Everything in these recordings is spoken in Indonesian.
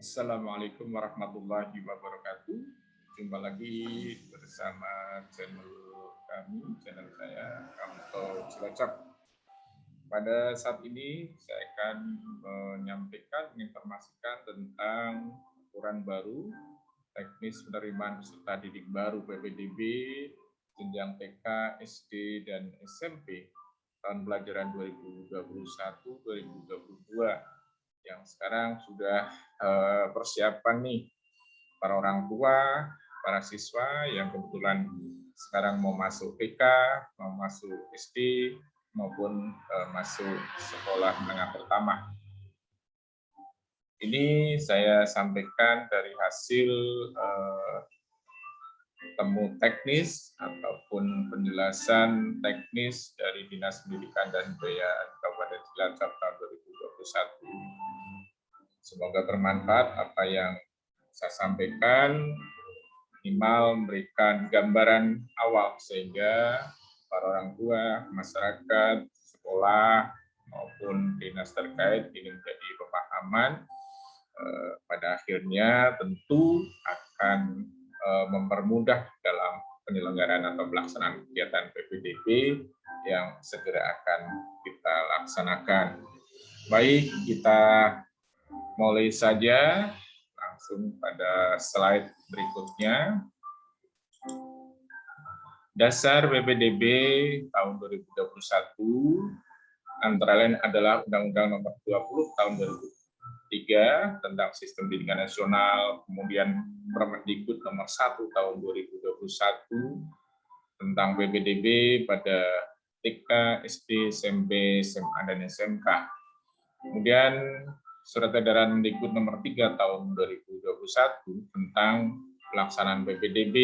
Assalamualaikum warahmatullahi wabarakatuh. Jumpa lagi bersama channel channel saya, Kamto Cilacap. Pada saat ini saya akan menginformasikan tentang aturan baru teknis penerimaan peserta didik baru PPDB jenjang TK, SD, dan SMP tahun pelajaran 2021-2022 yang sekarang sudah persiapan nih para orang tua, para siswa yang kebetulan sekarang mau masuk TK, mau masuk SD, maupun masuk sekolah menengah pertama. Ini saya sampaikan dari hasil temu teknis ataupun penjelasan teknis dari Dinas Pendidikan dan Kebudayaan Kabupaten Cilacap tahun 2021. Semoga bermanfaat apa yang saya sampaikan, minimal memberikan gambaran awal sehingga para orang tua, masyarakat, sekolah, maupun dinas terkait ini menjadi pemahaman. Pada akhirnya tentu akan mempermudah dalam penyelenggaraan atau pelaksanaan kegiatan PPDB yang segera akan kita laksanakan. Baik, kita mulai saja langsung pada slide berikutnya. Dasar PPDB tahun 2021 antara lain adalah Undang-Undang Nomor 20 tahun 2003 tentang Sistem Pendidikan Nasional, kemudian Permendikbud Nomor 1 tahun 2021 tentang PPDB pada TK, SD, SMP, SMA, dan SMK. Kemudian Surat Edaran Mendikbud Nomor 3 tahun 2021 tentang pelaksanaan PPDB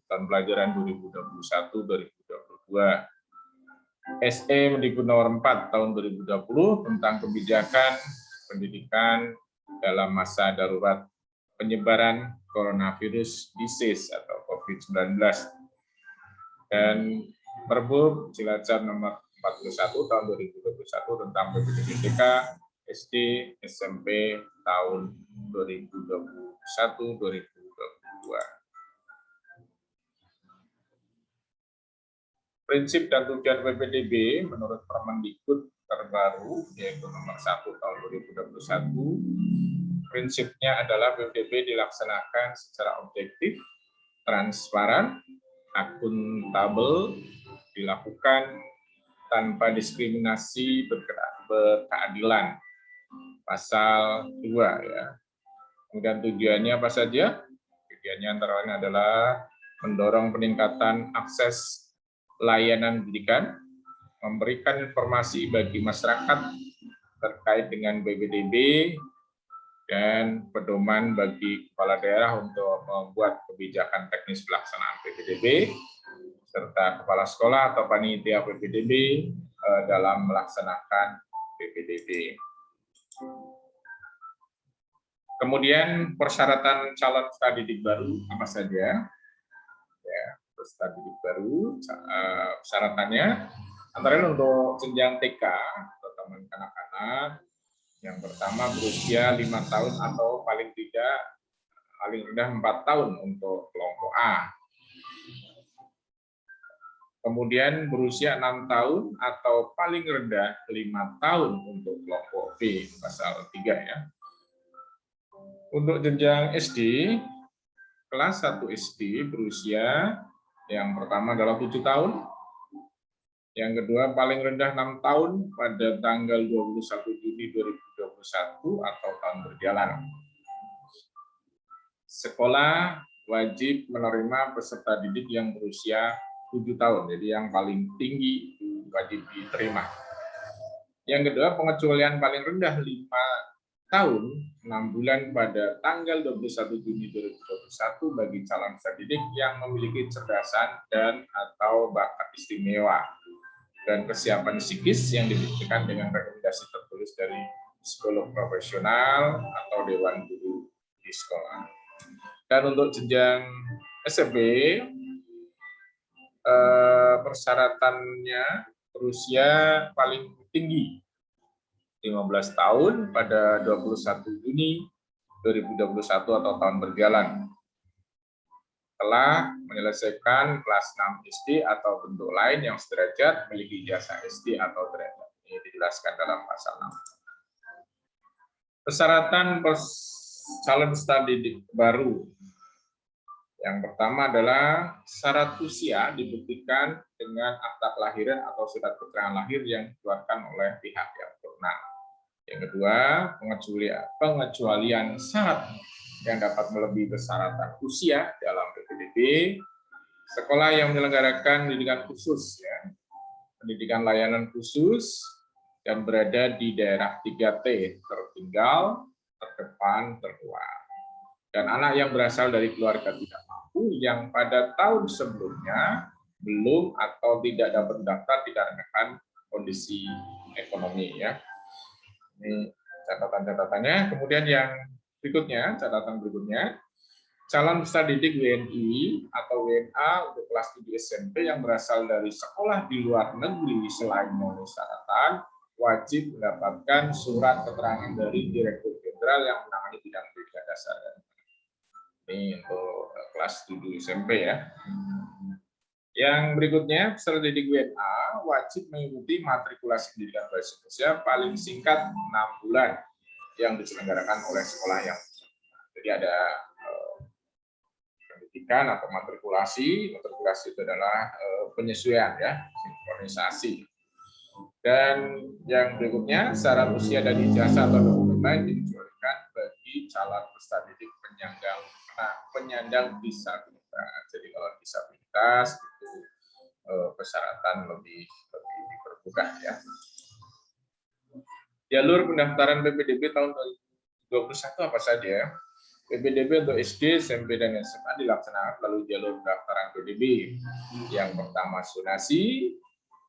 tahun pelajaran 2021-2022. SE Mendikbud Nomor 4 tahun 2020 tentang kebijakan pendidikan dalam masa darurat penyebaran coronavirus disease atau COVID-19. Dan Perbub Cilacap Nomor 41 tahun 2021 tentang PPDB TK, SD, SMP tahun 2021-2022. Prinsip dan tujuan PPDB menurut Permendikbud terbaru yaitu Nomor 1 tahun 2021. Prinsipnya adalah PPDB dilaksanakan secara objektif, transparan, akuntabel, dilakukan tanpa diskriminasi, berkeadilan. Pasal 2 ya. Kemudian tujuannya apa saja? Tujuannya antara lain adalah mendorong peningkatan akses layanan pendidikan, memberikan informasi bagi masyarakat terkait dengan PPDB, dan pedoman bagi kepala daerah untuk membuat kebijakan teknis pelaksanaan PPDB, serta kepala sekolah atau panitia PPDB dalam melaksanakan PPDB. Kemudian persyaratan calon peserta didik baru apa saja? Ya, peserta didik baru persyaratannya antara lain untuk jenjang TK atau taman kanak-kanak yang pertama berusia 5 tahun atau paling rendah 4 tahun untuk kelompok A. Kemudian berusia 6 tahun atau paling rendah 5 tahun untuk kelompok B, pasal 3 ya. Untuk jenjang SD, kelas 1 SD berusia yang pertama adalah 7 tahun, yang kedua paling rendah 6 tahun pada tanggal 21 Juni 2021 atau tahun berjalan. Sekolah wajib menerima peserta didik yang berusia 7 tahun, jadi yang paling tinggi wajib diterima. Yang kedua, pengecualian paling rendah 5 tahun 6 bulan pada tanggal 21 Juni 2021 bagi calon peserta didik yang memiliki kecerdasan dan atau bakat istimewa dan kesiapan psikis yang dibuktikan dengan rekomendasi tertulis dari psikolog profesional atau dewan guru di sekolah. Dan untuk jenjang SMP, persyaratannya berusia paling tinggi 15 tahun pada 21 Juni 2021 atau tahun berjalan. Telah menyelesaikan kelas 6 SD atau bentuk lain yang sederajat memiliki ijazah SD atau derajat. Ini dijelaskan dalam pasal 6. Persyaratan calon peserta didik baru. Yang pertama adalah syarat usia dibuktikan dengan akta kelahiran atau surat keterangan lahir yang dikeluarkan oleh pihak yang berwenang. Yang kedua, pengecualian syarat yang dapat melebihi persyaratan usia dalam PPDB, sekolah yang menyelenggarakan pendidikan khusus, ya, pendidikan layanan khusus, dan berada di daerah 3T, tertinggal, terdepan, terluar. Dan anak yang berasal dari keluarga tidak mampu yang pada tahun sebelumnya belum atau tidak dapat mendaftar dikarenakan kondisi ekonomi, ya. Ini catatan-catatannya. Kemudian yang berikutnya, catatan berikutnya, calon peserta didik WNI atau WNA untuk kelas 7 SMP yang berasal dari sekolah di luar negeri selain memenuhi syaratan wajib mendapatkan surat keterangan dari Direktur Jenderal yang menangani bidang pendidikan dasar. Ini untuk kelas 7 SMP, ya. Yang berikutnya, peserta didik WNA wajib mengikuti matrikulasi pendidikan bahasa Indonesia paling singkat 6 bulan yang diselenggarakan oleh sekolah yang. Jadi ada pendidikan atau matrikulasi. Matrikulasi itu adalah penyesuaian, ya, sinkronisasi. Dan yang berikutnya, syarat usia dan ijazah atau dokumen lain dikecualikan bagi calon peserta didik penyandang disabilitas. Jadi kalau disabilitas itu persyaratan lebih dipermudah, ya. Jalur pendaftaran PPDB tahun 2021 apa saja? PPDB untuk SD, SMP, dan SMA dilaksanakan melalui jalur pendaftaran PPDB. Yang pertama zonasi,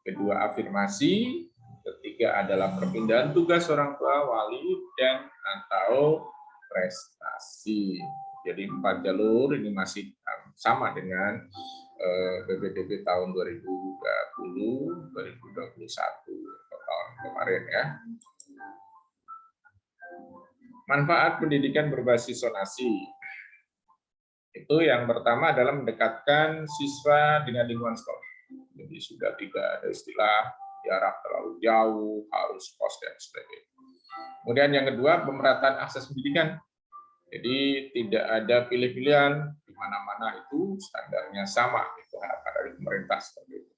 kedua afirmasi, ketiga adalah perpindahan tugas orang tua, wali, dan atau prestasi. Jadi 4 jalur ini masih sama dengan PPDB tahun 2020, 2021 tahun kemarin, ya. Manfaat pendidikan berbasis zonasi. Itu yang pertama adalah mendekatkan siswa dengan lingkungan sekolah. Jadi sudah tidak ada istilah jarak terlalu jauh, harus kos, dan sebagainya. Kemudian yang kedua, pemerataan akses pendidikan. Jadi tidak ada pilih-pilihan, di mana-mana itu standarnya sama, itu harapan dari pemerintah seperti itu.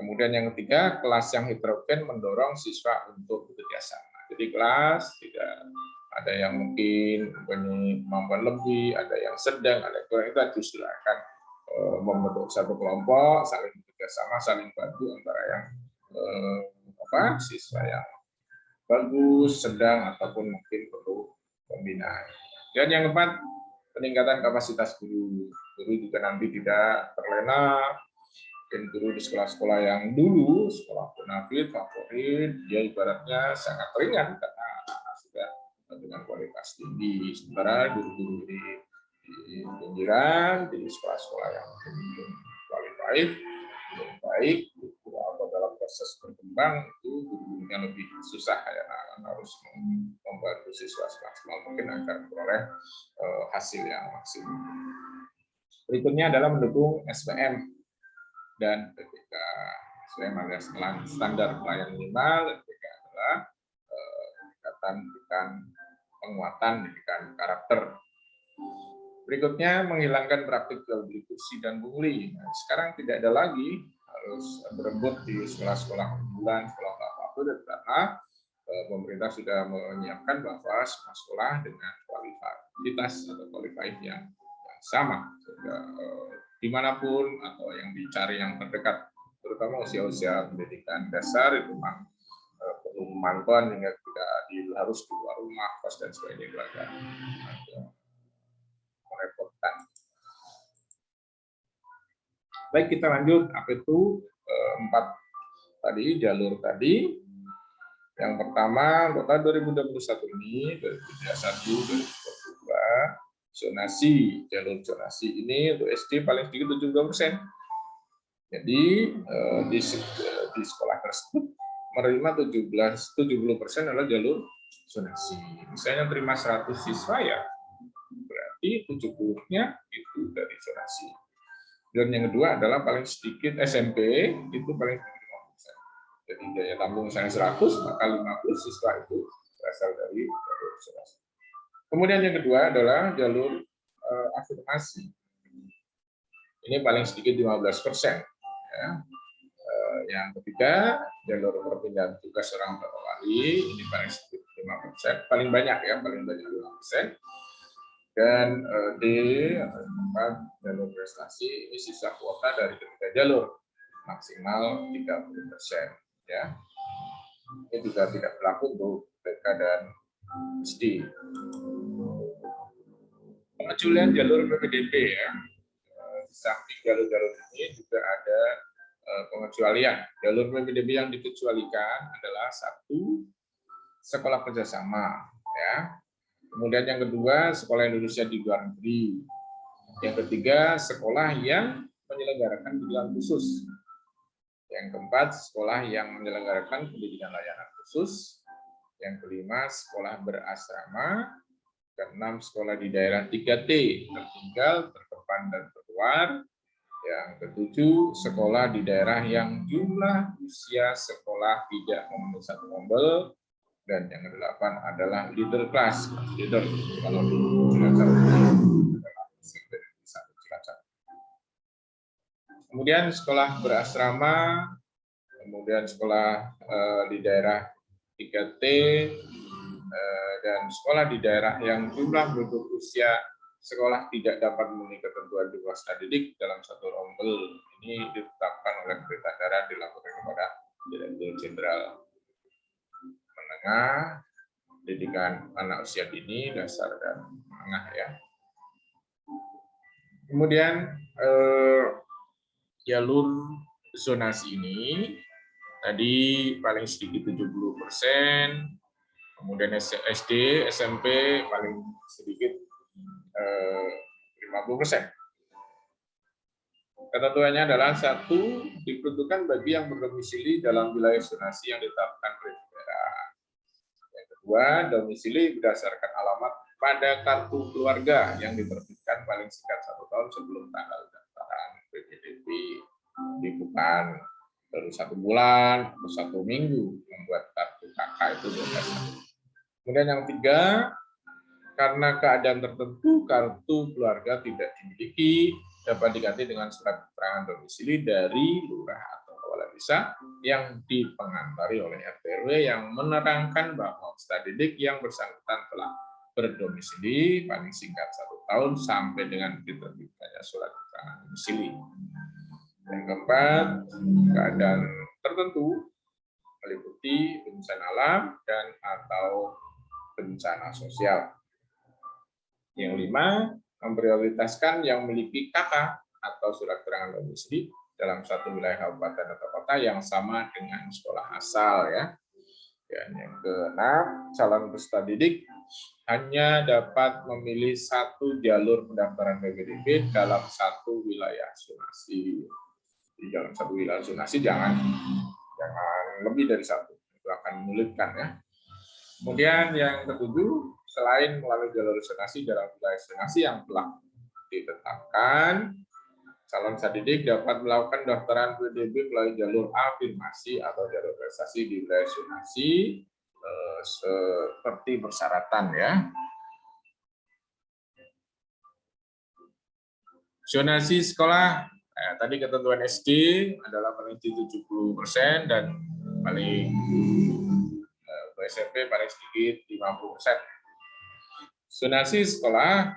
Kemudian yang ketiga, kelas yang heterogen mendorong siswa untuk bekerja sama. Jadi kelas tidak ada yang mungkin punya kemampuan lebih, ada yang sedang, ada yang kurang, itu justru akan membentuk satu kelompok, saling bekerja sama, saling bantu antara yang siswa yang bagus, sedang, ataupun mungkin perlu pembinaan. Dan yang keempat, peningkatan kapasitas guru. Guru juga nanti tidak terlena. Dan guru di sekolah-sekolah yang dulu, sekolah bonafit, favorit, dia ibaratnya sangat ringan karena sudah dengan kualitas tinggi. Sementara guru-guru di pinggiran, di sekolah-sekolah yang belum qualified, belum baik, atau dalam proses berkembang, itu gurunya lebih susah, ya, harus membantu siswa semaksimal mungkin agar memperoleh hasil yang maksimal. Berikutnya adalah mendukung SPM dan PPK. SPM adalah standar pelayanan minimal, dan PPK adalah penguatan pendidikan karakter. Berikutnya, menghilangkan praktik jual beli kursi dan pungli. Nah, sekarang tidak ada lagi harus berebut di sekolah-sekolah unggulan, sekolah favorit, karena pemerintah sudah menyiapkan bahwa semua sekolah dengan kualitas atau qualified yang sama, sehingga dimanapun atau yang dicari yang terdekat, terutama usia-usia pendidikan dasar itu memang perlu pemantauan hingga tidak harus di luar rumah, kos, dan sebagainya, itu agak merepotkan. Baik, kita lanjut. Apa itu 4 tadi jalur tadi? Yang pertama, untuk tahun 2021 ini, 2021, 2022, zonasi, jalur zonasi ini untuk SD paling sedikit 72%. Jadi di sekolah tersebut menerima 70% adalah jalur zonasi. Misalnya terima 100 siswa, ya berarti 70-nya itu dari zonasi. Dan yang kedua adalah paling sedikit SMP itu paling sedikit 5%. Jadi daya tampung misalnya 100, maka 50 siswa itu berasal dari jalur zonasi. Kemudian yang kedua adalah jalur afirmasi. Ini paling sedikit 15%. Ya. Yang ketiga, jalur perpindahan tugas orang tua wali, ini paling sedikit 5%, paling banyak ya, paling banyak 5%. Dan D, atau tempat jalur prestasi, ini sisa kuota dari ketiga jalur, maksimal 30%. Ya. Ini juga tidak berlaku untuk TK dan SD. Pengecualian jalur PPDB ya. Di samping jalur-jalur ini juga ada pengecualian. Jalur PPDB yang dikecualikan adalah 1, sekolah kerjasama, ya. Kemudian yang kedua, sekolah Indonesia di luar negeri. Yang ketiga, sekolah yang menyelenggarakan pendidikan khusus. Yang keempat, sekolah yang menyelenggarakan pendidikan layanan khusus. Yang kelima, sekolah berasrama. Keenam, sekolah di daerah 3T, tertinggal, terdepan, dan terluar. Yang ketujuh, sekolah di daerah yang jumlah usia sekolah tidak memenuhi 1 rombel. Dan yang kedelapan adalah leader class. Leader, kalau di Cilacap adalah Cilacap. Kemudian sekolah berasrama, kemudian sekolah di daerah 3T, dan sekolah di daerah yang jumlah penduduk usia sekolah tidak dapat memenuhi ketentuan di peserta didik dalam 1 rombel. Ini ditetapkan oleh Perintah Daerah, dilakukan kepada Direktur Jenderal Menengah Pendidikan Anak Usia Dini, Dasar dan Menengah ya. Kemudian jalur zonasi ini tadi paling sedikit 70%, kemudian SD, SMP paling sedikit 50%. Ketentuannya adalah 1, diperuntukkan bagi yang berdomisili dalam wilayah zonasi yang ditetapkan oleh daerah. Yang kedua, domisili berdasarkan alamat pada kartu keluarga yang diterbitkan paling singkat 1 tahun sebelum tanggal pendaftaran PPDB. Jadi bukan baru 1 bulan atau 1 minggu membuat kartu KK itu biasa. Kemudian yang ketiga, karena keadaan tertentu kartu keluarga tidak dimiliki, dapat diganti dengan surat keterangan domisili dari lurah atau kepala desa yang dipengantari oleh RT RW yang menerangkan bahwa peserta didik yang bersangkutan telah berdomisili paling singkat 1 tahun sampai dengan diterbitkannya surat keterangan domisili. Yang keempat, keadaan tertentu meliputi bencana alam dan atau bencana sosial. Yang 5, memprioritaskan yang memiliki KK atau surat keterangan domisili dalam 1 wilayah kabupaten atau kota yang sama dengan sekolah asal ya. Dan yang ke-6, calon peserta didik hanya dapat memilih 1 jalur pendaftaran PPDB dalam 1 wilayah zonasi. Di dalam 1 wilayah zonasi jangan lebih dari 1, itu akan menyulitkan ya. Kemudian yang ke-7, selain melalui jalur zonasi dalam wilayah zonasi yang telah ditetapkan, calon peserta didik dapat melakukan pendaftaran PPDB melalui jalur afirmasi atau jalur prestasi di wilayah zonasi seperti persyaratan ya. Zonasi sekolah, tadi ketentuan SD adalah paling 70% dan paling SMP paling sedikit 50%. Zonasi sekolah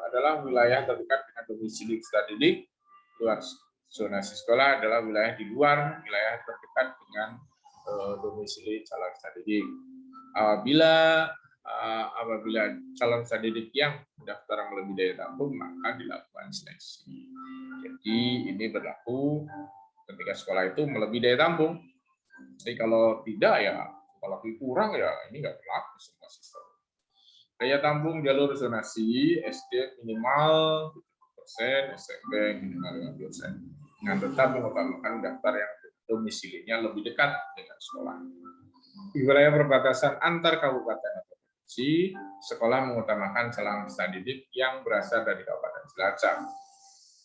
adalah wilayah terdekat dengan domisili peserta didik. Luar zonasi sekolah adalah wilayah di luar wilayah terdekat dengan domisili calon peserta didik. Apabila calon peserta didik yang mendaftar melebihi daya tampung, maka dilakukan seleksi. Jadi ini berlaku ketika sekolah itu melebihi daya tampung. Jadi kalau tidak ya, kalau kurang ya ini nggak berlaku semua sistem. Daya tampung jalur zonasi SD minimal 70%, SMP minimal 50%. Dengan tetap mengutamakan daftar yang domisilinya lebih dekat dengan sekolah. Di wilayah perbatasan antar kabupaten atau provinsi, sekolah mengutamakan calon peserta didik yang berasal dari Kabupaten Cilacap.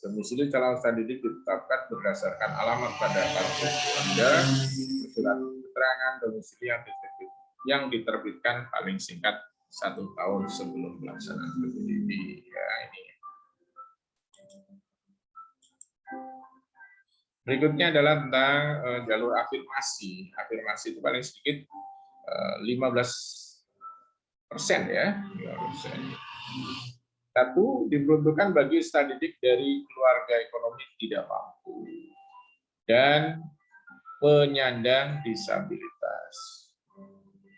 Domisili calon peserta didik ditetapkan berdasarkan alamat pada kartu Anda, surat keterangan domisili yang diterbitkan paling singkat 1 tahun sebelum pelaksanaan PPDB. Ya, ini. Berikutnya adalah tentang jalur afirmasi. Afirmasi itu paling sedikit 15% ya. 15%. Satu, diperuntukkan bagi peserta didik dari keluarga ekonomi tidak mampu dan penyandang disabilitas.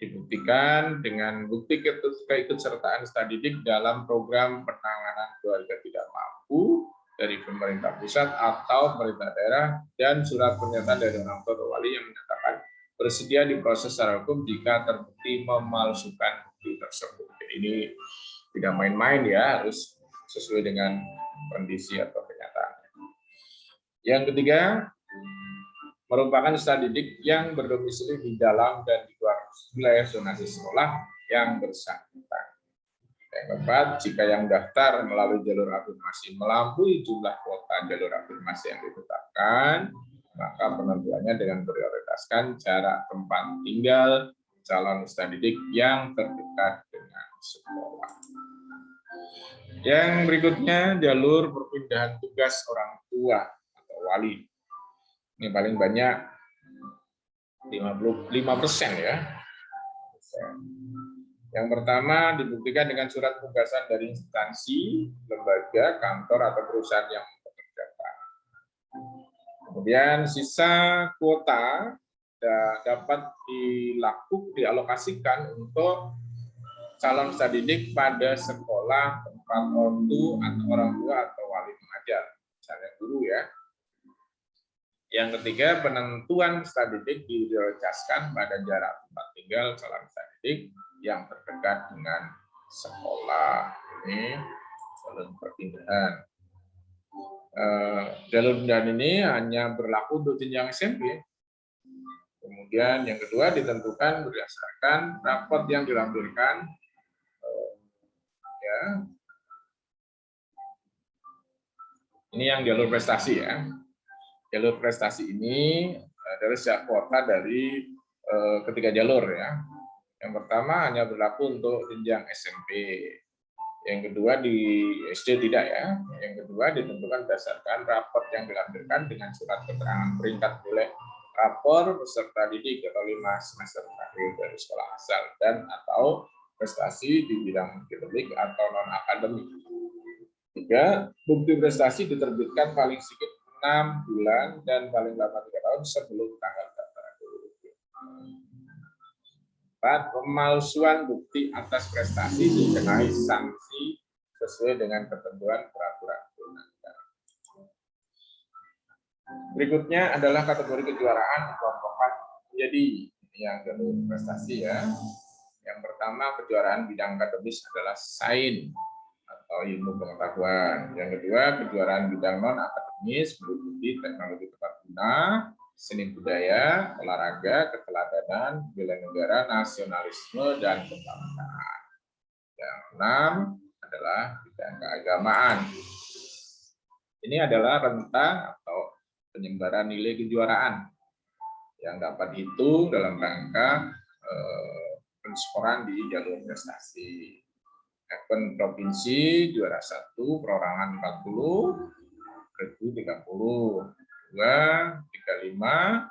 Dibuktikan dengan bukti keikutsertaan peserta didik dalam program penanganan keluarga tidak mampu dari pemerintah pusat atau pemerintah daerah dan surat pernyataan dari orang tua atau wali yang menyatakan bersedia diproses secara hukum jika terbukti memalsukan bukti tersebut. Jadi ini tidak main-main ya, harus sesuai dengan kondisi atau kenyataan. Yang ketiga, merupakan peserta didik yang berdomisili di dalam dan di luar wilayah zonasi sekolah yang bersangkutan. Yang keempat, jika yang daftar melalui jalur afirmasi melampaui jumlah kuota jalur afirmasi yang ditetapkan, maka penentuannya dengan prioritaskan jarak tempat tinggal calon peserta didik yang terdekat dengan sekolah. Yang berikutnya, jalur perpindahan tugas orang tua atau wali. Ini paling banyak 55% ya. Yang pertama, dibuktikan dengan surat penugasan dari instansi, lembaga, kantor, atau perusahaan yang mempekerjakan. Kemudian sisa kuota dapat dialokasikan untuk calon peserta didik pada sekolah tempat ortu atau orang tua atau wali mengajar, misalnya guru ya. Yang ketiga, penentuan peserta didik diprioritaskan pada jarak tempat tinggal calon peserta didik yang terdekat dengan sekolah. Ini jalur perpindahan. Jalur pindahan ini hanya berlaku untuk jenjang SMP. Kemudian yang kedua ditentukan berdasarkan raport yang dilampirkan. Ya. Ini yang jalur prestasi ya. Jalur prestasi ini adalah setiap kuota dari ketiga jalur ya. Yang pertama hanya berlaku untuk jenjang SMP. Yang kedua di SD tidak ya. Yang kedua ditentukan berdasarkan raport yang dilampirkan dengan surat keterangan peringkat boleh rapor peserta didik atau 5 semester terakhir dari sekolah asal dan atau prestasi di bidang akademik atau non akademik. Tiga, bukti prestasi diterbitkan paling sedikit 6 bulan dan paling lama 3 tahun sebelum tanggal daftar. 4. Pemalsuan bukti atas prestasi dikenai sanksi sesuai dengan ketentuan peraturan perundang-undangan. Berikutnya adalah kategori kejuaraan kelompokan menjadi yang jalur prestasi ya. Yang pertama kejuaraan bidang akademis adalah sains atau ilmu pengetahuan. Yang kedua kejuaraan bidang non akademis meliputi teknologi tepat guna, seni budaya, olahraga, keteladanan, bela negara, nasionalisme, dan kebangsaan. Yang 6 adalah bidang keagamaan. Ini adalah rentang atau penyebaran nilai kejuaraan yang dapat dihitung dalam rangka penskoran di jalur prestasi. Event provinsi juara 1 perorangan 40, regu 30. 2, 35,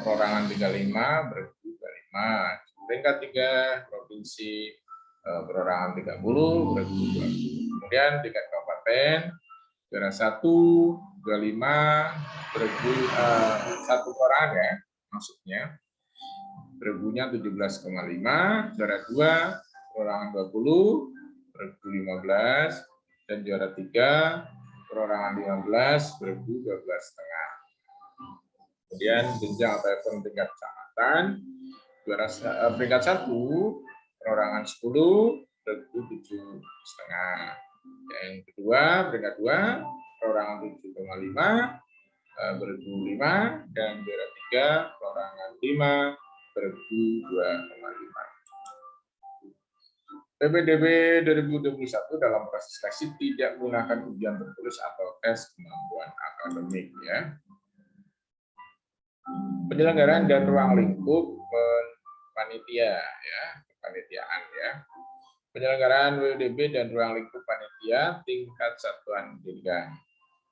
perorangan 35, bergu 35. Peringkat 3 provinsi perorangan 30, bergu 20. Kemudian tingkat kabupaten juara 1, 25, bergu 1 perorangan ya maksudnya. Bergunya 17,5, juara 2 perorangan 20, bergu 15, dan juara 3 perorangan 15, bergu 12,5. Kemudian jenjang atau event tingkat kecamatan, juara peringkat 1 perorangan 10, bergu 7,5. Yang kedua peringkat 2 perorangan 7,5, bergu 5, dan juara 3 perorangan 5, bergu 2,5. PPDB 2021 dalam proses seleksi tidak menggunakan ujian tertulis atau tes kemampuan akademik ya. Penyelenggaraan dan ruang lingkup panitia ya, kepanitiaan ya. Penyelenggaraan WUDB dan ruang lingkup panitia tingkat satuan pendidikan.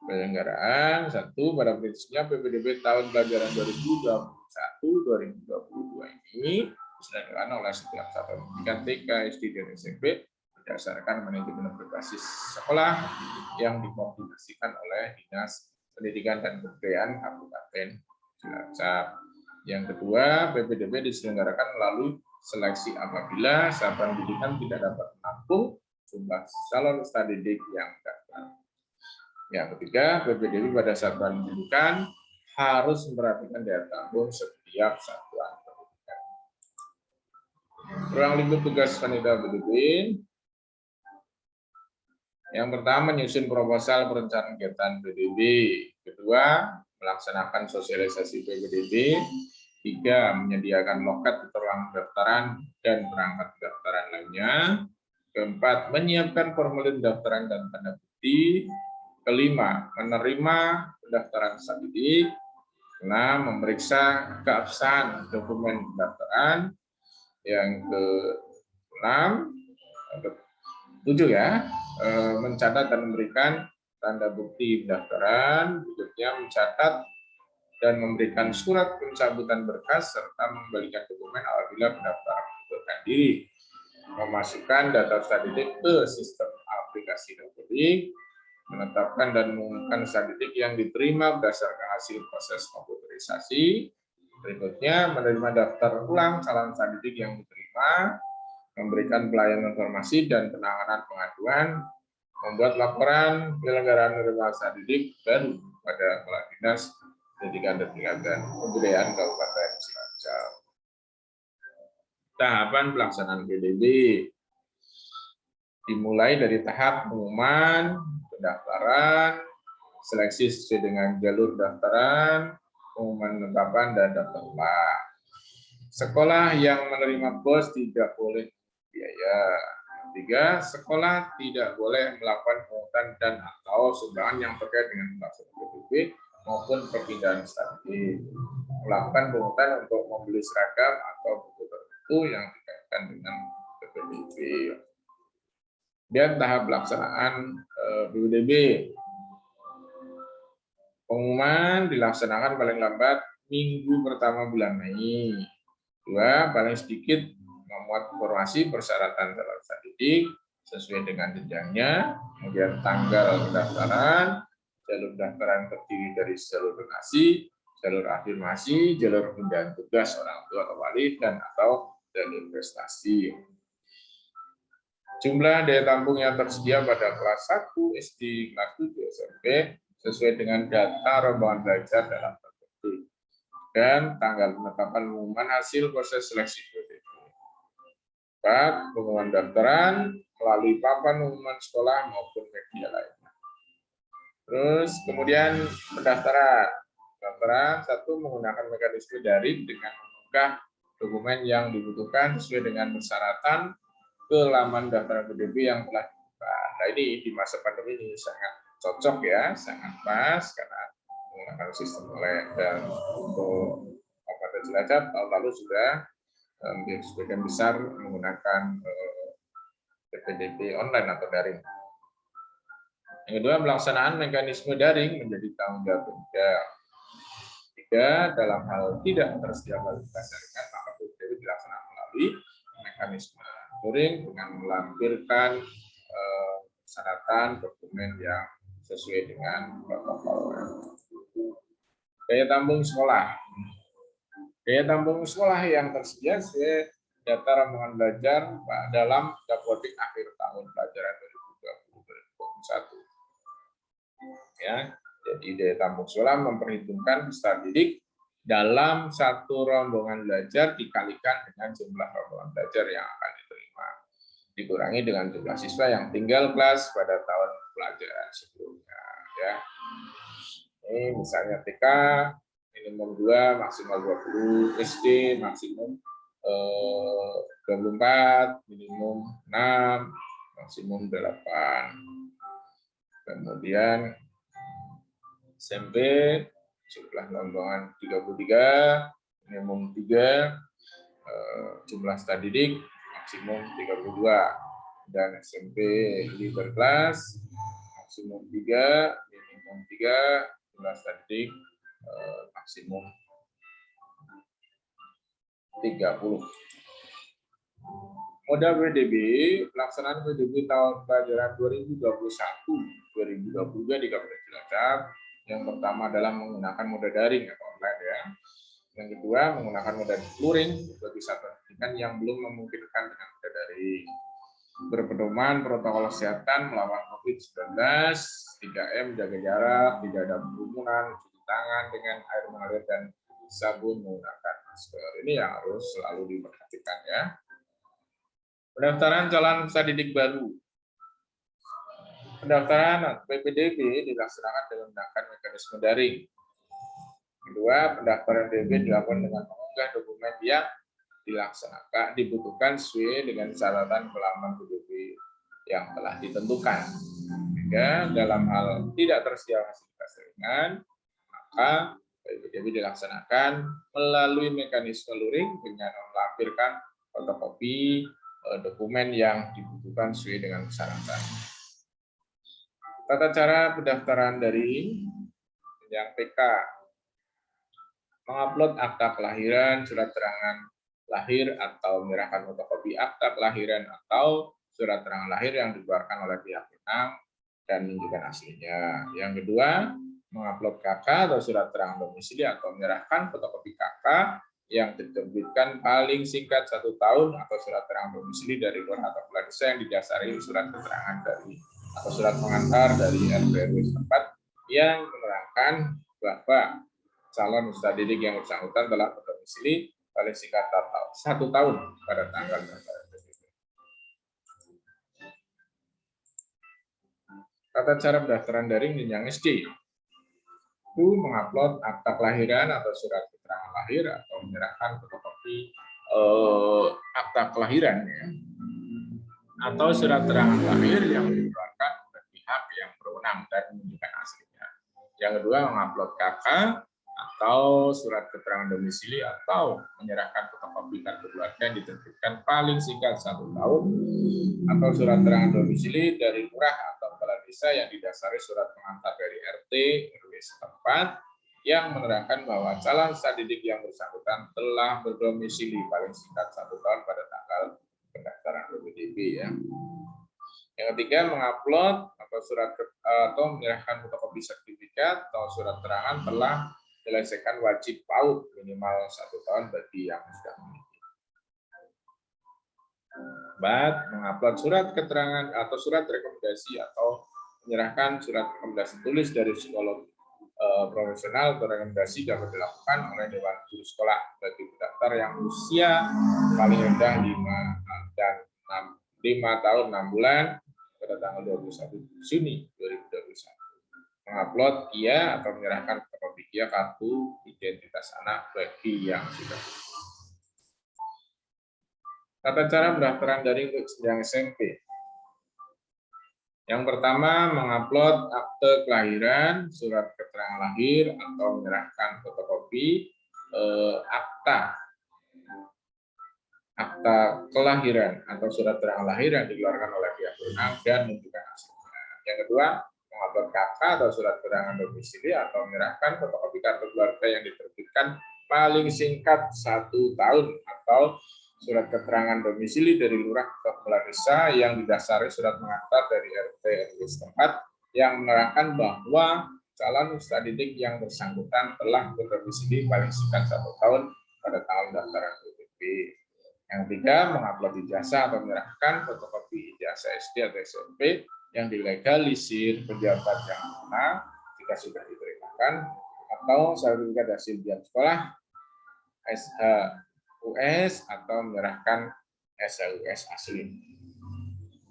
Penyelenggaraan satu pada prinsipnya PPDB tahun pelajaran 2021-2022 ini diselenggarakan oleh setiap satuan pendidikan TK, SD, dan SMP berdasarkan manajemen berbasis sekolah yang dikoordinasikan oleh Dinas Pendidikan dan Kebudayaan Kabupaten Cilacap. Yang kedua, PPDB diselenggarakan melalui seleksi apabila satuan pendidikan tidak dapat menampung jumlah calon peserta didik yang daftar. Yang ketiga, PPDB pada satuan pendidikan harus memperhatikan daya tampung setiap satuan pendidikan. Ruang lingkup tugas panitia PPDB. Yang pertama, menyusun proposal perencanaan kegiatan PPDB. Kedua, melaksanakan sosialisasi PPDB. Tiga, menyediakan loket atau ruang pendaftaran dan perangkat pendaftaran lainnya. Keempat, menyiapkan formulir pendaftaran dan tanda bukti. Kelima, menerima pendaftaran peserta didik. Enam, memeriksa keabsahan dokumen pendaftaran. Yang ketujuh ya, mencatat dan memberikan tanda bukti pendaftaran. Berikutnya, mencatat dan memberikan surat pencabutan berkas serta mengembalikan dokumen apabila pendaftaran mengundurkan diri, memasukkan data peserta didik ke sistem aplikasi didik, menetapkan dan mengumumkan peserta didik yang diterima berdasarkan hasil proses komputerisasi. Berikutnya, menerima daftar ulang calon peserta didik yang diterima, memberikan pelayanan informasi dan penanganan pengaduan, membuat laporan penyelenggaraan menerima peserta didik baru pada Kepala Dinas Pendidikan dan Kebudayaan Kabupaten Cilacap. Tahapan pelaksanaan PPDB dimulai dari tahap pengumuman, pendaftaran, seleksi sesuai dengan jalur pendaftaran, pengumuman penetapan, dan daftar ulang. Sekolah yang menerima BOS tidak boleh biaya. Tiga, sekolah tidak boleh melakukan pungutan dan atau sumbangan yang terkait dengan pelaksanaan PPDB maupun perpindahan peserta didik, melakukan pungutan untuk membeli seragam atau buku tertentu yang dikaitkan dengan PPDB. Dan tahap pelaksanaan PPDB. Pengumuman dilaksanakan paling lambat minggu pertama bulan Mei. Dua, paling sedikit memuat informasi persyaratan calon peserta didik sesuai dengan jenjangnya, kemudian tanggal pendaftaran, jalur pendaftaran terdiri dari jalur donasi, jalur afirmasi, jalur pindahan tugas orang tua atau wali, dan atau jalur prestasi. Jumlah daya tampung yang tersedia pada kelas 1 SD, kelas 7 SMP sesuai dengan data rombongan belajar dalam tertentu. Dan tanggal penetapan pengumuman hasil proses seleksi PPDB. 4. Pengumuman pendaftaran melalui papan pengumuman sekolah maupun media lainnya. Terus kemudian pendaftaran. Pendaftaran satu menggunakan mekanisme daring dengan mengunggah dokumen yang dibutuhkan sesuai dengan persyaratan ke laman daftar PPDB yang telah dibuka. Nah, ini di masa pandemi ini sangat cocok ya, sangat pas karena menggunakan sistem dan untuk Kabupaten Cilacap tahun lalu sudah sebagian besar menggunakan PPDB online atau daring. Yang kedua, pelaksanaan mekanisme daring menjadi tanggung jawab Pemda. Tiga, dalam hal tidak tersedia fasilitas jaringan, maka PPDB dilaksanakan melalui mekanisme daring dengan melampirkan persyaratan dokumen yang sesuai dengan protokol. Daya tampung sekolah. Daya tampung sekolah yang tersedia sesuai data rombongan belajar dalam dapodik akhir tahun pelajaran 2020-2021. Ya, jadi daya tampung sekolah memperhitungkan peserta didik dalam satu rombongan belajar dikalikan dengan jumlah rombongan belajar yang akan diterima, dikurangi dengan jumlah siswa yang tinggal kelas pada tahun pelajaran sebelumnya. Ya, ini misalnya TK minimum 2, maksimal 20, SD maksimum 24, minimum 6, maksimum 8. Kemudian SMP jumlah rombongan 33, minimum 3, jumlah peserta didik maksimum 32, dan SMP leader class maksimum 3, minimum 3, jumlah peserta didik maksimum 30. Modal PDB, pelaksanaan PDB tahun pelajaran 2021-2022 di Kabupaten Cilacap. Yang pertama adalah menggunakan moda daring atau online ya. Yang kedua menggunakan moda luring bagi satuan pendidikan yang belum memungkinkan dengan moda daring. Berpedoman protokol kesehatan melawan COVID-19, 3M, jaga jarak, tidak ada kerumunan, cuci tangan dengan air mengalir dan sabun, menggunakan masker. Ini yang harus selalu diperhatikan ya. Pendaftaran calon peserta didik baru. Pendaftaran PPDB dilaksanakan dengan menggunakan mekanisme daring. Kedua, pendaftaran PPDB dilakukan dengan mengunggah dokumen yang dibutuhkan sesuai dengan catatan halaman PPDB yang telah ditentukan. Jika dalam hal tidak tersedia fasilitas ringan, maka PPDB dilaksanakan melalui mekanisme luring dengan melampirkan fotokopi dokumen yang dibutuhkan sesuai dengan persyaratan. Tata cara pendaftaran daring yang PK, mengupload akta kelahiran, surat keterangan lahir atau menyerahkan fotokopi akta kelahiran atau surat keterangan lahir yang dikeluarkan oleh pihak berwenang dan menunjukkan aslinya. Yang kedua, mengupload KK atau surat keterangan domisili atau menyerahkan fotokopi KK yang diterbitkan paling singkat 1 tahun atau surat keterangan domisili dari luar atau kepala desa yang didasari surat keterangan dari atau surat pengantar dari RT RW setempat yang menerangkan bahwa calon peserta didik yang bersangkutan telah berdomisili paling singkat 1 tahun pada tanggal pendaftaran PPDB. Tata cara pendaftaran daring jenjang SD. Itu mengupload akta kelahiran atau surat keterangan lahir atau menyerahkan fotokopi akta kelahiran ya, atau surat keterangan lahir yang dikeluarkan oleh pihak yang berwenang dan menunjukkan aslinya. Yang kedua, mengupload KK atau surat keterangan domisili atau menyerahkan fotokopi kartu keluarga yang diterbitkan paling singkat 1 tahun atau surat keterangan domisili dari lurah atau kepala desa yang didasari surat pengantar dari RT RW setempat yang menerangkan bahwa calon peserta didik yang bersangkutan telah berdomisili paling singkat 1 tahun pada tanggal pendaftaran PPDB ya. Yang ketiga, mengupload atau surat atau menyerahkan fotokopi sertifikat atau surat keterangan telah menyelesaikan wajib PAUD minimal 1 tahun bagi yang sudah memiliki. Mengupload surat keterangan atau surat rekomendasi atau menyerahkan surat rekomendasi tulis dari psikolog profesional atau rekomendasi dapat dilakukan oleh Dewan Guru Sekolah bagi pendaftar yang usia paling rendah 5 tahun 6 bulan pada tanggal 21 Juni 2021. Mengupload KIA atau menyerahkan fotokopi KIA kartu identitas anak bagi yang sudah. Tata cara pendaftaran daring untuk jenjang SMP. Yang pertama, mengupload akte kelahiran, surat keterangan lahir, atau menyerahkan fotokopi akta kelahiran atau surat keterangan lahir yang dikeluarkan oleh pihak berwenang dan menunjukkan aslinya. Yang kedua, mengupload KK atau surat keterangan domisili atau menyerahkan fotokopi kartu keluarga yang diterbitkan paling singkat 1 tahun atau surat keterangan domisili dari lurah atau kepala desa yang didasari surat pengantar dari RT RW setempat yang menerangkan bahwa calon peserta didik yang bersangkutan telah berdomisili paling singkat 1 tahun pada tanggal pendaftaran PPDB. Yang ketiga, mengupload ijazah atau menyerahkan fotokopi ijazah SD atau SMP yang dilegalisir pejabat yang mana jika sudah diterimakan atau sertifikat hasil ujian sekolah SHUS atau menyerahkan SHUS asli.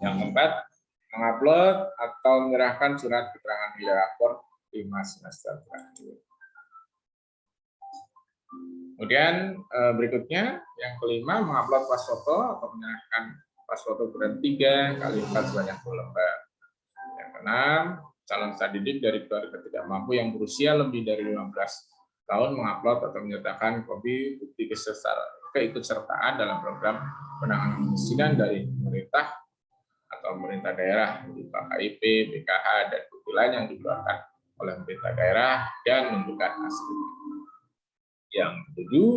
Yang keempat, mengupload atau menyerahkan surat keterangan nilai rapor 5 semester terakhir. Kemudian berikutnya yang kelima, mengupload pasfoto atau menyerahkan pasfoto berat 3 kali 4 sebanyak 2 lembar. Yang keenam, calon peserta didik dari keluarga tidak mampu yang berusia lebih dari 15 tahun mengupload atau menyertakan kopi bukti keikutsertaan dalam program penanganan kemiskinan dari pemerintah atau pemerintah daerah berupa KIP, BKH, dan bukti lain yang dikeluarkan oleh pemerintah daerah dan menunjukkan asli. Yang ketujuh,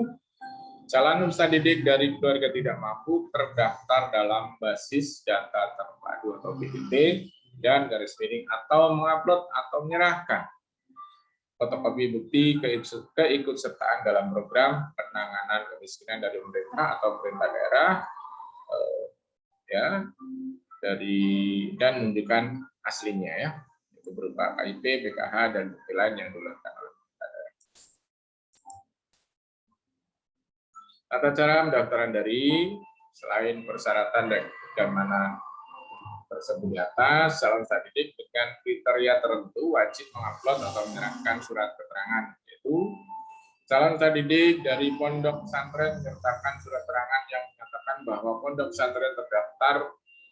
calon peserta didik dari keluarga tidak mampu terdaftar dalam basis data terpadu atau BDT dan garis miring atau mengupload atau menyerahkan fotokopi bukti keikutsertaan dalam program penanganan kemiskinan dari pemerintah atau pemerintah daerah dan menunjukkan aslinya ya, itu berupa KIP, BKH, dan bukti lain yang dikeluarkan oleh pemerintah daerah. Tata cara pendaftaran dari selain persyaratan dan mana tersebut di atas, calon peserta didik dengan kriteria tertentu wajib mengupload atau menyerahkan surat keterangan, yaitu calon peserta didik dari pondok pesantren menyertakan surat keterangan yang menyatakan bahwa pondok pesantren terdaftar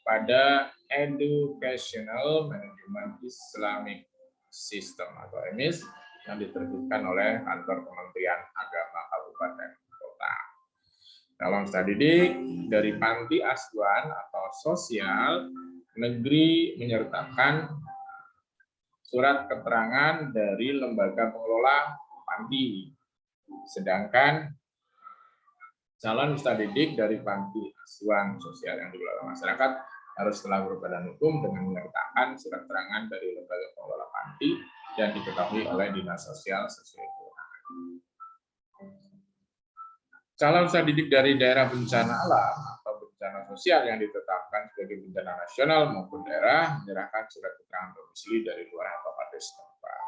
pada Educational Management Islamic System atau EMIS yang diterbitkan oleh kantor Kementerian Agama Kabupaten Kota. Calon peserta didik dari panti asuhan atau sosial negeri menyertakan surat keterangan dari lembaga pengelola panti. Sedangkan calon peserta didik dari panti asuhan sosial yang dikelola masyarakat harus telah berbadan hukum dengan menyertakan surat keterangan dari lembaga pengelola panti dan diketahui oleh dinas sosial sesuai kewenangan. Calon peserta didik dari daerah bencana alam atau bencana sosial yang ditetapkan sebagai bencana nasional maupun daerah menyerahkan surat keterangan domisili dari luar kabupaten setempat.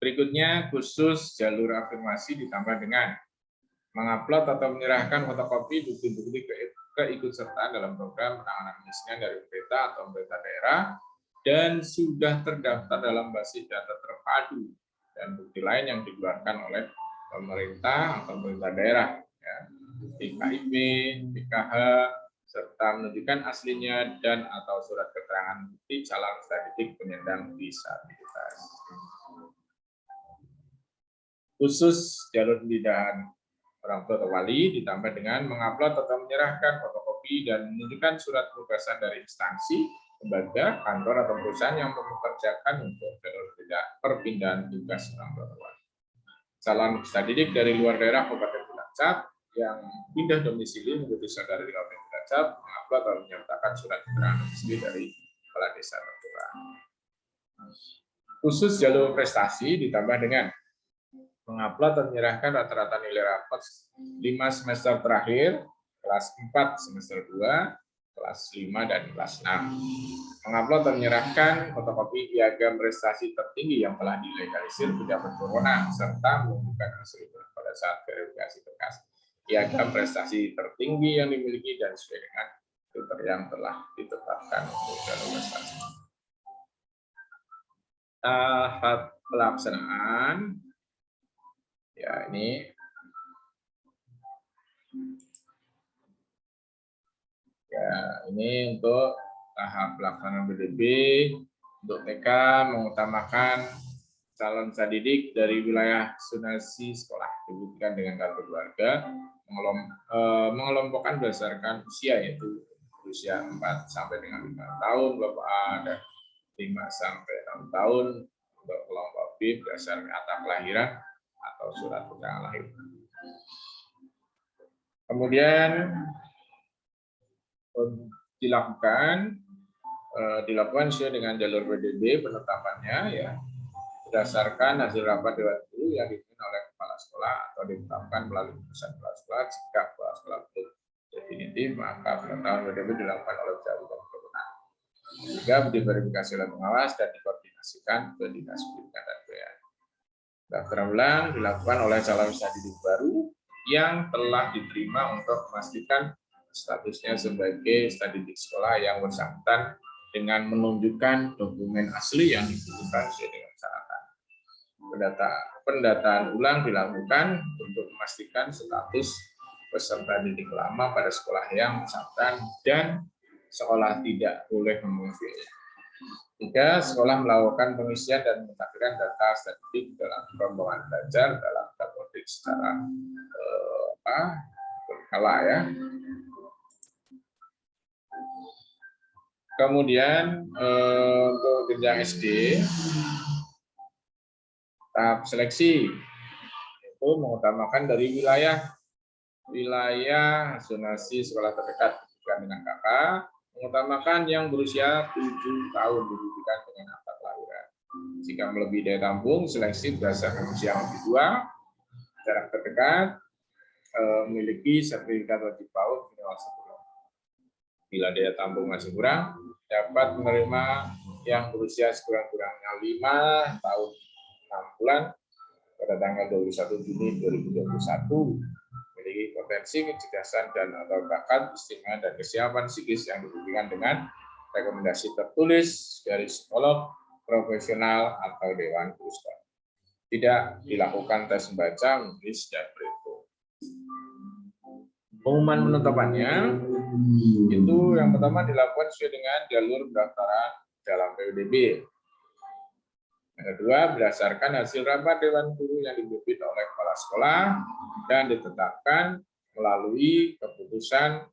Berikutnya, khusus jalur afirmasi ditambah dengan mengupload atau menyerahkan fotokopi bukti-bukti keikutsertaan dalam program penanganan kemiskinan dari pemerintah atau pemerintah daerah dan sudah terdaftar dalam basis data terpadu dan bukti lain yang dikeluarkan oleh pemerintah atau pemerintah daerah, ya, bukti KIP, BKH, serta menunjukkan aslinya dan atau surat keterangan bukti calon peserta didik penyandang disabilitas. Khusus jalur pendidikan orang tua atau wali ditambah dengan mengupload atau menyerahkan fotokopi dan menunjukkan surat penugasan dari instansi, lembaga, kantor atau perusahaan yang mempekerjakan untuk perpindahan tugas orang tua atau wali. Calon peserta didik dari luar daerah Kabupaten Cilacap yang pindah domisili menjadi saudara di Kabupaten Cilacap mengupload atau menyertakan surat keterangan domisili dari kepala desa tertua. Khusus jalur prestasi ditambah dengan mengupload dan menyerahkan rata-rata nilai rapot 5 semester terakhir, kelas 4 semester 2, kelas 5, dan kelas 6. Mengupload dan menyerahkan fotokopi piagam prestasi tertinggi yang telah dilegalisir pejabat berwenang, serta menunjukkan hasil pada saat verifikasi berkas piagam prestasi tertinggi yang dimiliki dan sesuai dengan kriteria yang telah ditetapkan untuk jalur prestasi. Tahap pelaksanaan. Ya, ini untuk tahap pelaksanaan BDB. Untuk TK mengutamakan calon peserta didik dari wilayah zonasi sekolah dibuktikan dengan kartu keluarga, mengelompokkan berdasarkan usia, yaitu usia 4 sampai dengan 5 tahun Bapak A dan 5 sampai 6 tahun untuk kelompok B berdasarkan akta kelahiran atau surat keterangan lahir. Kemudian dilakukan sesuai dengan jalur PDB penetapannya, ya, berdasarkan hasil rapat dewan guru yang dipimpin oleh kepala sekolah atau ditetapkan melalui keputusan kepala sekolah. Jika kepala sekolah belum definitif, maka penetapan PDB dilakukan oleh jawaban berwenang. Juga diverifikasi oleh pengawas dan dikoordinasikan ke dinas pendidikan dan kebudayaan. Pendaftaran ulang dilakukan oleh calon peserta didik baru yang telah diterima untuk memastikan statusnya sebagai peserta didik sekolah yang bersangkutan dengan menunjukkan dokumen asli yang dibutuhkan sesuai dengan syaratan. Pendataan ulang dilakukan untuk memastikan status peserta didik lama pada sekolah yang bersangkutan dan sekolah tidak boleh memunculnya. 3. Sekolah melakukan pengisian dan pemutakhiran data statistik dalam rombongan belajar dalam dapodik secara berkala ya. Kemudian untuk jenjang SD tahap seleksi itu mengutamakan dari wilayah zonasi sekolah terdekat dengan kakak, mengutamakan yang berusia 7 tahun dididikan dengan akta kelahiran. Jika melebihi daya tampung, seleksi berdasarkan usia yang lebih tua, jarak terdekat, memiliki sertifikat wajib PAUD minimal 1 tahun. Bila daya tampung masih kurang, dapat menerima yang berusia sekurang-kurangnya 5 tahun 6 bulan pada tanggal 21 Juni 2021, memiliki potensi kecerdasan dan atau bakat istimewa dan kesiapan psikis yang dibuktikan dengan rekomendasi tertulis dari psikolog profesional atau dewan guru sekolah. Tidak dilakukan tes membaca, menulis, dan berhitung. Pengumuman penetapannya itu yang pertama dilakukan sesuai dengan jalur pendaftaran dalam PUDB. Yang kedua, berdasarkan hasil rapat dewan guru yang dipimpin oleh kepala sekolah dan ditetapkan melalui keputusan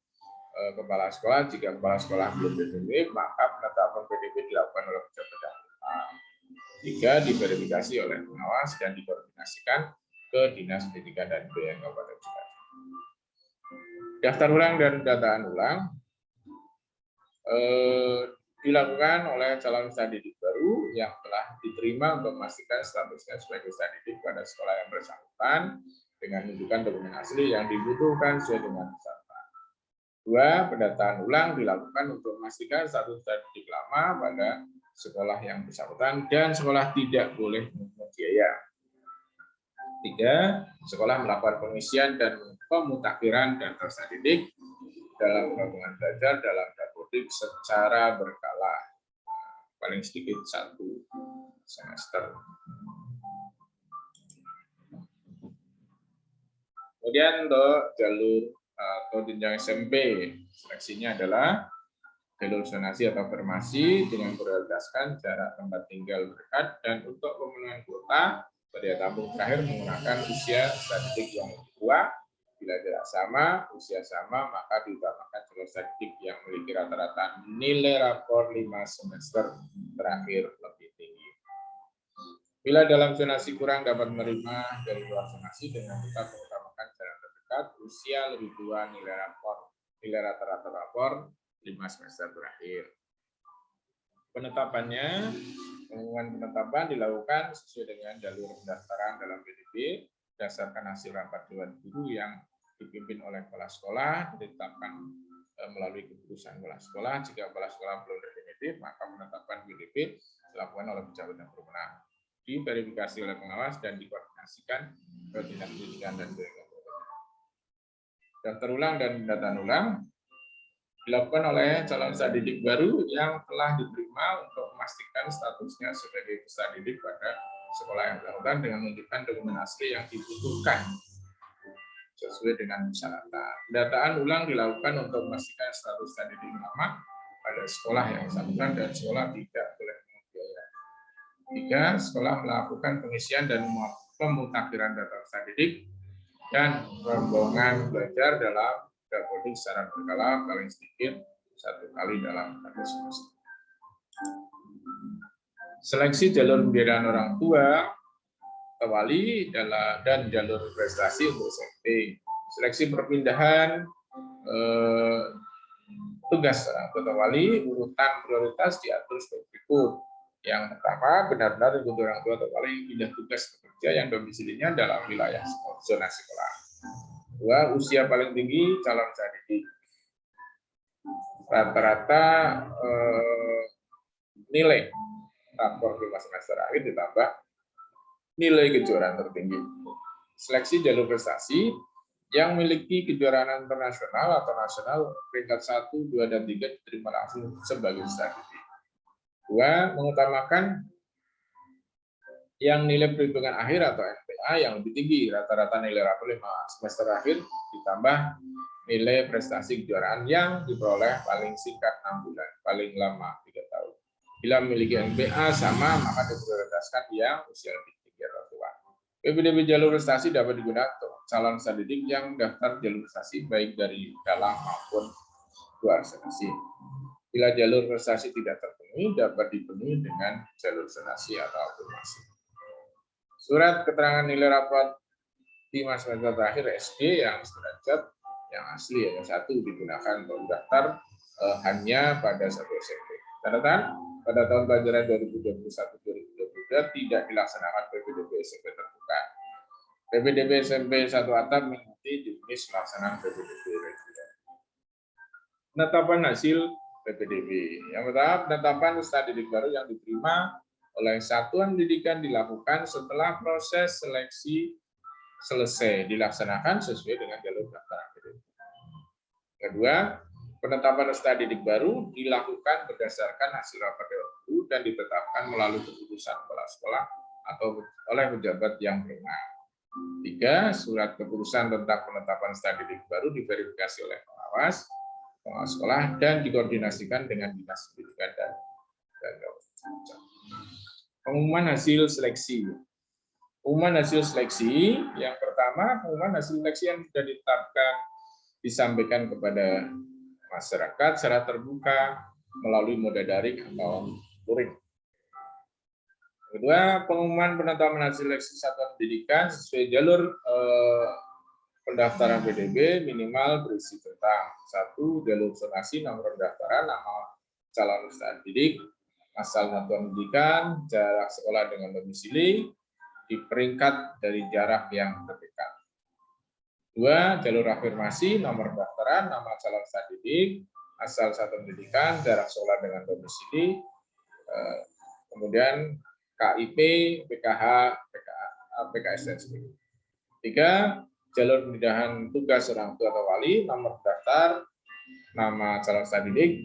kepala sekolah. Jika kepala sekolah belum definitif, maka penetapan PDB dilakukan oleh pejabat yang berwenang. 3. Diverifikasi oleh pengawas dan dikoordinasikan ke Dinas Pendidikan dan Kebudayaan Kabupaten Cirebon. Daftar ulang dan pendataan ulang dilakukan oleh calon peserta didik baru yang telah diterima untuk memastikan statusnya sebagai peserta didik pada sekolah yang bersangkutan dengan menunjukkan dokumen asli yang dibutuhkan sesuai dengan peserta. 2. Pendataan ulang dilakukan untuk memastikan status peserta didik lama pada sekolah yang bersangkutan dan sekolah tidak boleh memungut biaya. 3. Sekolah melakukan pengisian dan pemutakhiran data peserta didik dalam rombongan belajar dalam dapodik secara berkala, paling sedikit 1 semester. Kemudian untuk jalur atau jenjang SMP, seleksinya adalah jalur zonasi atau formasi dengan prioritaskan jarak tempat tinggal dekat dan untuk pemenuhan kuota pada tampung terakhir menggunakan usia statistik yang tua. Bila jarak sama, usia sama, maka diutamakan jalur statistik yang memiliki rata-rata nilai rapor 5 semester terakhir lebih tinggi. Bila dalam zonasi kurang dapat menerima dari luar zonasi dengan tetap mengutamakan jarak terdekat, usia lebih tua, nilai rata-rata rapor 5 semester terakhir. Penetapannya, pengumuman penetapan dilakukan sesuai dengan jalur pendaftaran dalam PDB berdasarkan hasil rapat dewan guru yang dipimpin oleh kepala sekolah, ditetapkan melalui keputusan kepala sekolah. Jika kepala sekolah belum definitif, maka penetapan PDB dilakukan oleh pejabat yang berwenang, diverifikasi oleh pengawas dan dikoordinasikan ke Dinas Pendidikan dan Kebudayaan. Daftar ulang dan pendataan ulang dilakukan oleh calon peserta didik baru yang telah diterima untuk memastikan statusnya sebagai peserta didik pada sekolah yang bersangkutan dengan menunjukkan dokumen asli yang dibutuhkan sesuai dengan persyaratan. Pendataan ulang dilakukan untuk memastikan status peserta didik lama pada sekolah yang bersangkutan dan sekolah tidak boleh memungut biaya. 3. Sekolah melakukan pengisian dan pemutakhiran data peserta didik dan rombongan belajar dalam dapodik secara berkala paling sedikit 1 kali dalam 1 semester. Seleksi jalur pemberdayaan orang tua, wali dan jalur prestasi untuk SMP. Seleksi perpindahan tugas anggota wali, urutan prioritas diatur sebagai berikut. Yang pertama, benar-benar untuk orang tua atau wali pindah tugas bekerja yang domisilinya dalam wilayah zona sekolah. 2. Usia paling tinggi calon peserta didik. Rata-rata nilai rapor 5 semester akhir ditambah nilai kejuaraan tertinggi. Seleksi jalur prestasi yang memiliki kejuaraan internasional atau nasional peringkat 1, 2, dan 3 diterima langsung sebagai peserta didik. Dua, mengutamakan yang nilai perhitungan akhir atau NPA yang lebih tinggi, rata-rata nilai rapor 5 semester akhir ditambah nilai prestasi kejuaraan yang diperoleh paling singkat 6 bulan, paling lama 3 tahun. Bila memiliki NPA sama, maka diprioritaskan yang usia lebih tinggi atau tua. PPDB jalur prestasi dapat digunakan untuk calon peserta didik yang daftar jalur prestasi baik dari dalam maupun luar prestasi. Bila jalur prestasi tidak terpenuhi, dapat dipenuhi dengan jalur prestasi atau afirmasi. Surat keterangan nilai rapor 5 semester terakhir SD yang sederajat yang asli yang satu digunakan untuk daftar hanya pada satu SMP. Catatan, pada tahun pelajaran 2021-2022 tidak dilaksanakan PPDB SMP terbuka. PPDB SMP 1 atap mengikuti jenis pelaksanaan PPDB reguler. Penetapan hasil PPDB. Yang pertama, penetapan peserta didik baru yang diterima oleh satuan pendidikan dilakukan setelah proses seleksi selesai dilaksanakan sesuai dengan jalur daftar PPDB. Kedua, penetapan peserta didik baru dilakukan berdasarkan hasil rapat dewan guru dan ditetapkan melalui keputusan kepala sekolah atau oleh pejabat yang berwenang. Tiga, surat keputusan tentang penetapan peserta didik baru diverifikasi oleh pengawas sekolah dan dikoordinasikan dengan dinas pendidikan dan pengumuman hasil seleksi. Pengumuman hasil seleksi yang pertama, pengumuman hasil seleksi yang sudah ditetapkan disampaikan kepada masyarakat secara terbuka melalui moda daring atau luring. Kedua, pengumuman penetapan hasil seleksi satuan pendidikan sesuai jalur pendaftaran PDB minimal berisi tentang satu, jalur zonasi, nomor pendaftaran, nama calon peserta didik, asal satuan pendidikan, jarak sekolah dengan domisili, di peringkat dari jarak yang terdekat. Dua, jalur afirmasi, nomor pendaftaran, nama calon peserta didik, asal satuan pendidikan, jarak sekolah dengan domisili, kemudian KIP, PKH, PKS, dan sebagainya. Tiga, jalur pemindahan tugas orang tua atau wali, nomor daftar, nama calon peserta didik,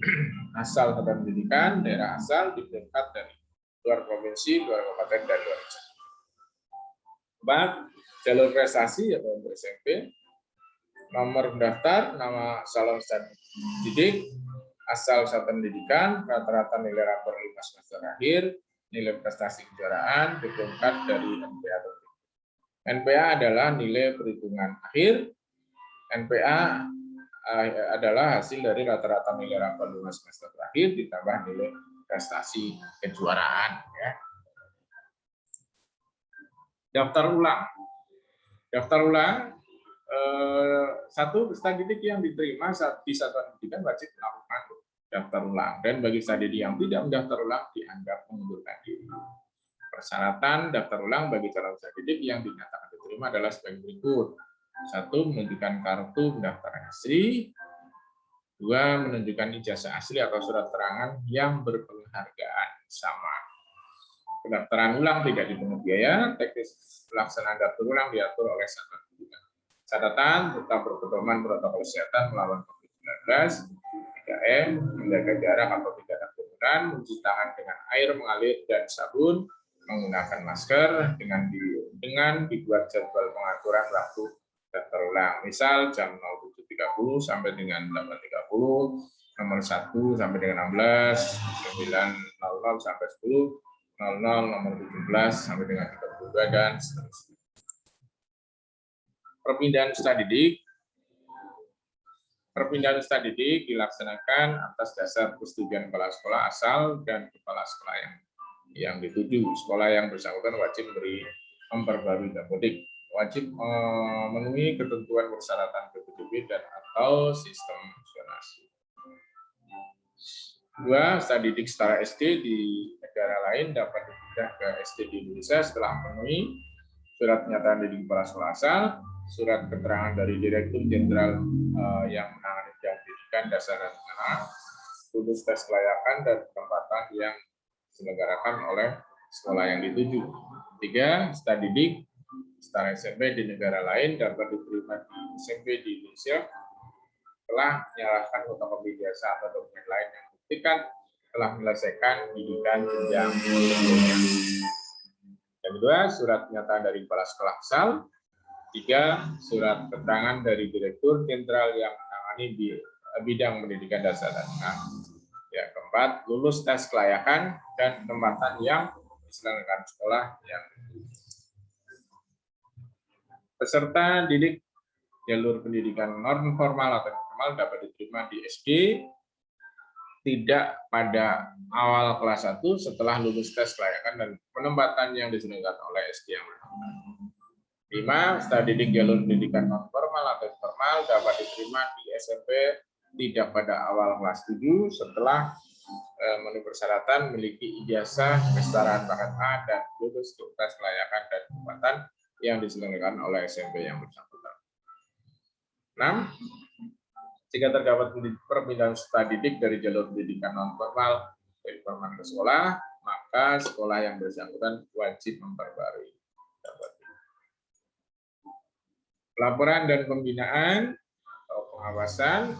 asal satuan pendidikan, daerah asal, di peringkat dari luar provinsi, luar kabupaten, dan luar kota. Empat, jalur prestasi atau SMP, nomor daftar, nama calon peserta didik, asal satuan pendidikan, rata-rata nilai rapor 5 semester akhir, nilai prestasi kejuaraan, di peringkat dari NPA. NPA adalah nilai perhitungan akhir. NPA adalah hasil dari rata-rata nilai rapor 5 semester terakhir ditambah nilai prestasi kejuaraan. Ya. Daftar ulang. Daftar ulang, satu peserta didik yang diterima di satuan pendidikan wajib melakukan daftar ulang. Dan bagi peserta didik yang tidak mendaftar ulang dianggap mengundurkan diri. Persyaratan daftar ulang bagi calon peserta didik yang dinyatakan diterima adalah sebagai berikut. Satu, menunjukkan kartu pendaftaran asli. Dua, menunjukkan ijazah asli atau surat keterangan yang berpenghargaan sama. Pendaftaran ulang tidak dipungut biaya, teknis pelaksanaan daftar ulang diatur oleh satuan pendidikan. Catatan, tetap berpedoman protokol kesehatan melawan COVID-19, 3M, menjaga jarak atau tidak ada kerumunan, mencuci tangan dengan air mengalir dan sabun, menggunakan masker dengan dibuat jadwal pengaturan waktu daftar ulang. Misal jam 07.30 sampai dengan 8.30, nomor 1 sampai dengan 16, 9.00 sampai 10.00, nomor 17 sampai dengan 32 dan seterusnya. Perpindahan peserta didik. Perpindahan peserta didik dilaksanakan atas dasar persetujuan kepala sekolah asal dan kepala sekolah yang dituju. Sekolah yang bersangkutan wajib memperbarui dapodik, wajib memenuhi ketentuan persyaratan PPDB dan atau sistem zonasi. Dua, peserta didik setara SD di negara lain dapat dipindah ke SD di Indonesia setelah memenuhi surat pernyataan didik kepala sekolah asal, surat keterangan dari Direktur Jenderal yang menangani bidang pendidikan dasar dan menengah, lulus tes kelayakan dan penempatan yang diselenggarakan oleh sekolah yang dituju. Tiga, peserta didik setara SMP di negara lain dapat diterima di SMP di Indonesia telah menyalahkan fotokopi ijazah atau dokumen lain yang membuktikan telah menyelesaikan pendidikan jenjang sebelumnya. Yang kedua, surat pernyataan dari kepala sekolah asal. 3, surat keterangan dari Direktur Jenderal yang menangani di bidang pendidikan dasar dan menengah. Ya, keempat, lulus tes kelayakan dan penempatan yang diselenggarakan sekolah yang peserta didik jalur pendidikan non formal atau formal dapat diterima di SD tidak pada awal kelas 1 setelah lulus tes kelayakan dan penempatan yang diselenggarakan oleh SD yang bersangkutan. 5, peserta didik jalur pendidikan non formal atau formal dapat diterima di SMP tidak pada awal kelas 7 setelah memenuhi persyaratan memiliki ijazah kesetaraan bakat A dan lulus tes kelayakan dan penempatan yang diselenggarakan oleh SMP yang bersangkutan. 6, jika terdapat perpindahan peserta didik dari jalur pendidikan non formal dari formal ke sekolah, maka sekolah yang bersangkutan wajib memperbarui. Pelaporan dan pembinaan atau pengawasan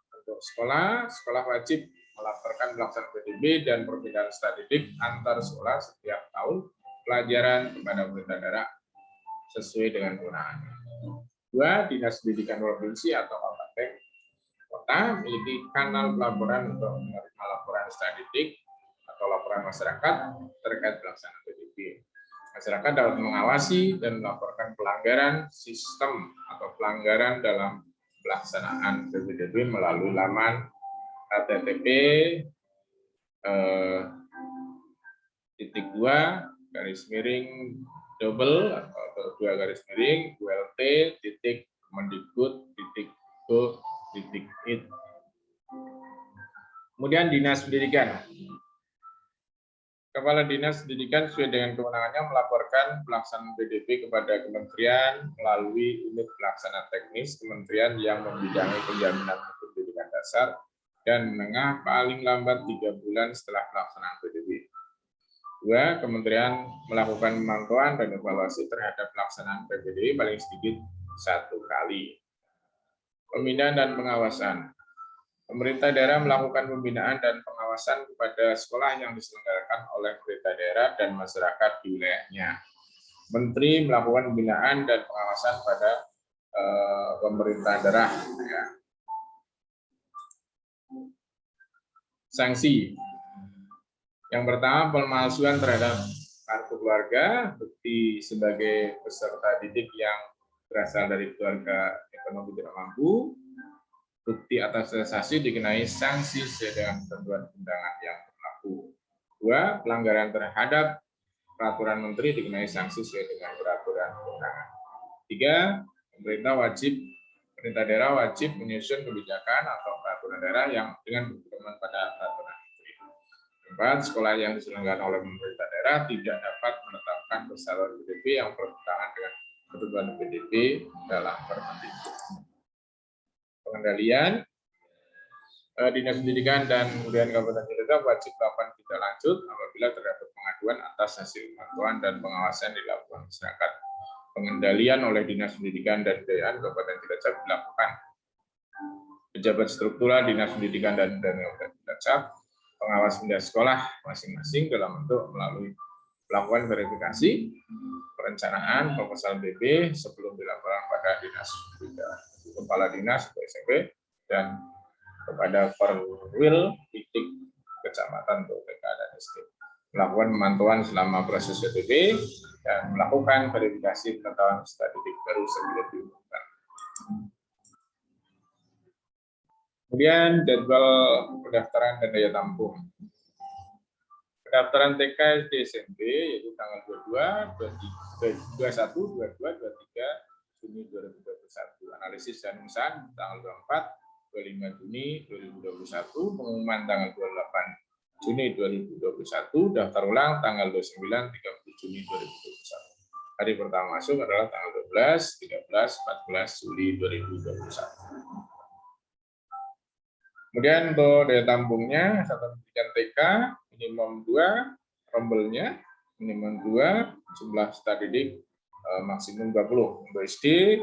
untuk sekolah, sekolah wajib melaporkan pelaksanaan PDB dan perpindahan peserta didik antar sekolah setiap tahun pelajaran kepada pemerintah daerah sesuai dengan kewenangannya. 2, Dinas Pendidikan Provinsi atau kabupaten kota memiliki kanal pelaporan untuk menerima laporan peserta didik atau laporan masyarakat terkait pelaksanaan PDB. Masyarakat dapat mengawasi dan melaporkan pelanggaran sistem atau pelanggaran dalam pelaksanaan PDB melalui laman http://ULT.kemendikbud.go.id. Kemudian Dinas Pendidikan. Kepala Dinas Pendidikan sesuai dengan kewenangannya melaporkan pelaksanaan PDB kepada kementerian melalui unit pelaksana teknis kementerian yang membidangi penjaminan mutu pendidikan dasar dan menengah paling lambat 3 bulan setelah pelaksanaan PDB. 2, kementerian melakukan pemantauan dan evaluasi terhadap pelaksanaan PDB paling sedikit 1 kali. Pembinaan dan pengawasan. Pemerintah daerah melakukan pembinaan dan pengawasan kepada sekolah yang diselenggarakan oleh pemerintah daerah dan masyarakat di wilayahnya. Menteri melakukan pembinaan dan pengawasan pada pemerintah daerah. Ya. Sanksi. Yang pertama, pemalsuan terhadap kartu keluarga, bukti sebagai peserta didik yang berasal dari keluarga ekonomi tidak mampu. Bukti atas realisasi dikenai sanksi sesuai dengan ketentuan undangan yang berlaku. 2, pelanggaran terhadap peraturan menteri dikenai sanksi sesuai dengan peraturan undangan. 3, pemerintah daerah wajib menyusun kebijakan atau peraturan daerah yang dengan berpedoman pada peraturan menteri. 4, sekolah yang diselenggarakan oleh pemerintah daerah tidak dapat menetapkan besaran PDB yang bertentangan dengan ketentuan PDB dalam Permendikbud. Pengendalian, Dinas Pendidikan dan kemudian Kabupaten Cilacap wajib melakukan tindak lanjut apabila terdapat pengaduan atas hasil pemantauan dan pengawasan dilakukan masyarakat. Pengendalian oleh Dinas Pendidikan dan Kebudayaan Kabupaten Cilacap dilakukan pejabat struktural Dinas Pendidikan dan Kabupaten Cilacap, pengawas pindah sekolah masing-masing dalam bentuk melalui melakukan verifikasi, perencanaan, proposal BB sebelum dilaporkan pada Dinas Pendidikan. Kepala Dinas atau SMP dan kepada Perwil titik kecamatan atau TK dan SD melakukan pemantauan selama proses PDB dan melakukan verifikasi pengetahuan peserta didik baru sebelum diumumkan. Kemudian jadwal pendaftaran dan daya tampung. Pendaftaran TK SD SMP yaitu tanggal 22, 21, 22, 23 Juni 2021. Analisis dan pemeriksaan tanggal 24, 25 Juni 2021. Pengumuman tanggal 28 Juni 2021. Daftar ulang tanggal 29, 30 Juni 2021. Hari pertama masuk adalah tanggal 12, 13, 14 Juli 2021. Kemudian untuk daya tampungnya, satuan pendidikan TK minimum 2, rombelnya minimum 2, jumlah peserta didik maksimum 20. Untuk SD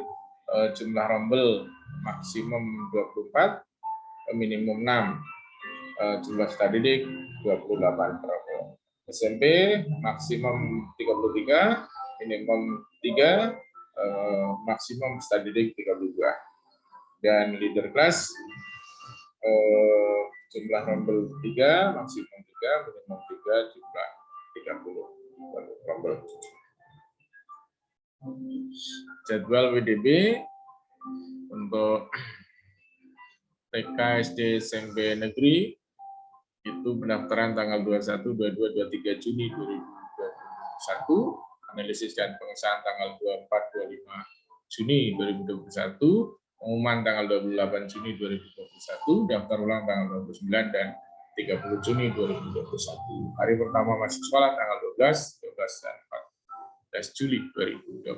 jumlah rombel maksimum 24, minimum 6. jumlah peserta didik 28 kelompok. SMP maksimum 33, minimum 3, maksimum peserta didik 32. Dan leader kelas jumlah rombel 3, maksimum 3, minimum 3, jumlah 30 rombel. Jadwal WDB untuk TK, SD, SMP negeri itu pendaftaran tanggal 21, 22, 23 Juni 2021, analisis dan pengesahan tanggal 24, 25 Juni 2021, pengumuman tanggal 28 Juni 2021, daftar ulang tanggal 29 dan 30 Juni 2021. Hari pertama masuk sekolah tanggal 12, 12 dan 14 Juli 2021.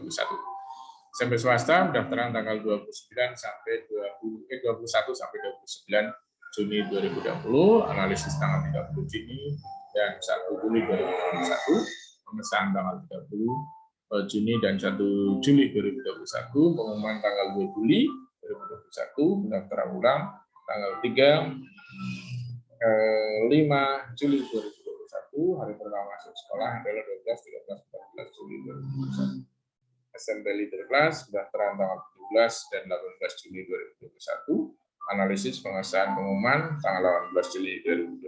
SMP swasta pendaftaran tanggal 21 sampai 29 Juni 2020, analisis tanggal 30 Juni dan 1 Juli 2021, pemesanan tanggal 30 Juni dan 1 Juli 2021, pengumuman tanggal 2 Juli 2021, pendaftaran ulang tanggal 5 Juli 2021, hari pertama masuk sekolah adalah 12, 13, 14 Juli 2021. SMP leader kelas pendaftaran tanggal 17 dan 18 Juli 2021, analisis pengesahan pengumuman tanggal 18 Juli 2021,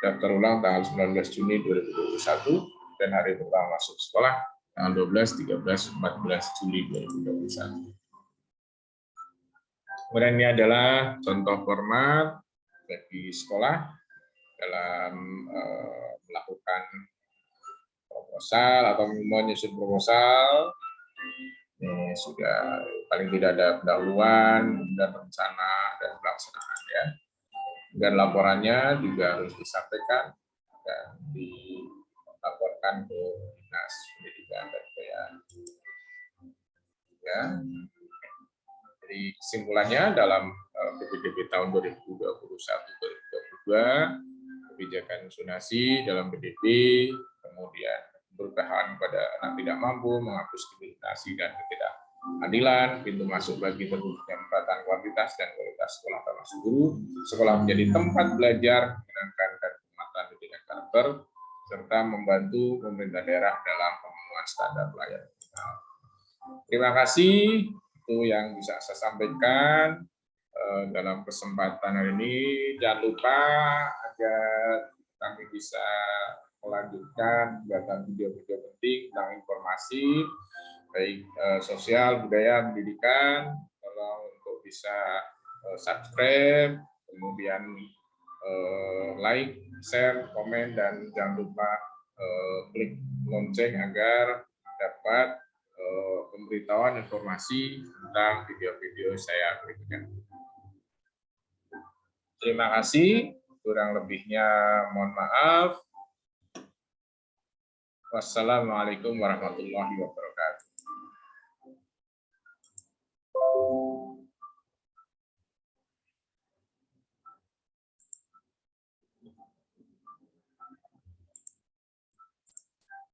daftar ulang tanggal 19 Juni 2021, dan hari pertama masuk sekolah tanggal 12, 13, 14 Juli 2021. Kemudian ini adalah contoh format bagi sekolah dalam melakukan proposal atau menyusun proposal. Ini sudah paling tidak ada pendahuluan dan rencana dan pelaksanaan ya. Dan laporannya juga harus disampaikan dan dilaporkan ke Dinas Pendidikan dan Kebudayaan. Ya. Jadi kesimpulannya dalam PPDB tahun 2021-2022, kebijakan zonasi dalam PDB, kemudian perubahan pada anak tidak mampu, menghapus diskriminasi dan ketidakadilan, pintu masuk bagi terwujudnya pemerataan kuantitas dan kualitas sekolah termasuk guru, sekolah menjadi tempat belajar, menyenangkan dan penguatan pendidikan karakter, serta membantu pemerintah daerah dalam pemenuhan standar pelayanan. Terima kasih, itu yang bisa saya sampaikan dalam kesempatan hari ini. Jangan lupa agar kami bisa melanjutkan pembuatan video-video penting tentang informasi baik sosial, budaya, pendidikan. Tolong untuk bisa subscribe, kemudian like, share, komen, dan jangan lupa klik lonceng agar dapat pemberitahuan informasi tentang video-video saya berikutnya. Terima kasih. Kurang lebihnya mohon maaf. Wassalamualaikum warahmatullahi wabarakatuh.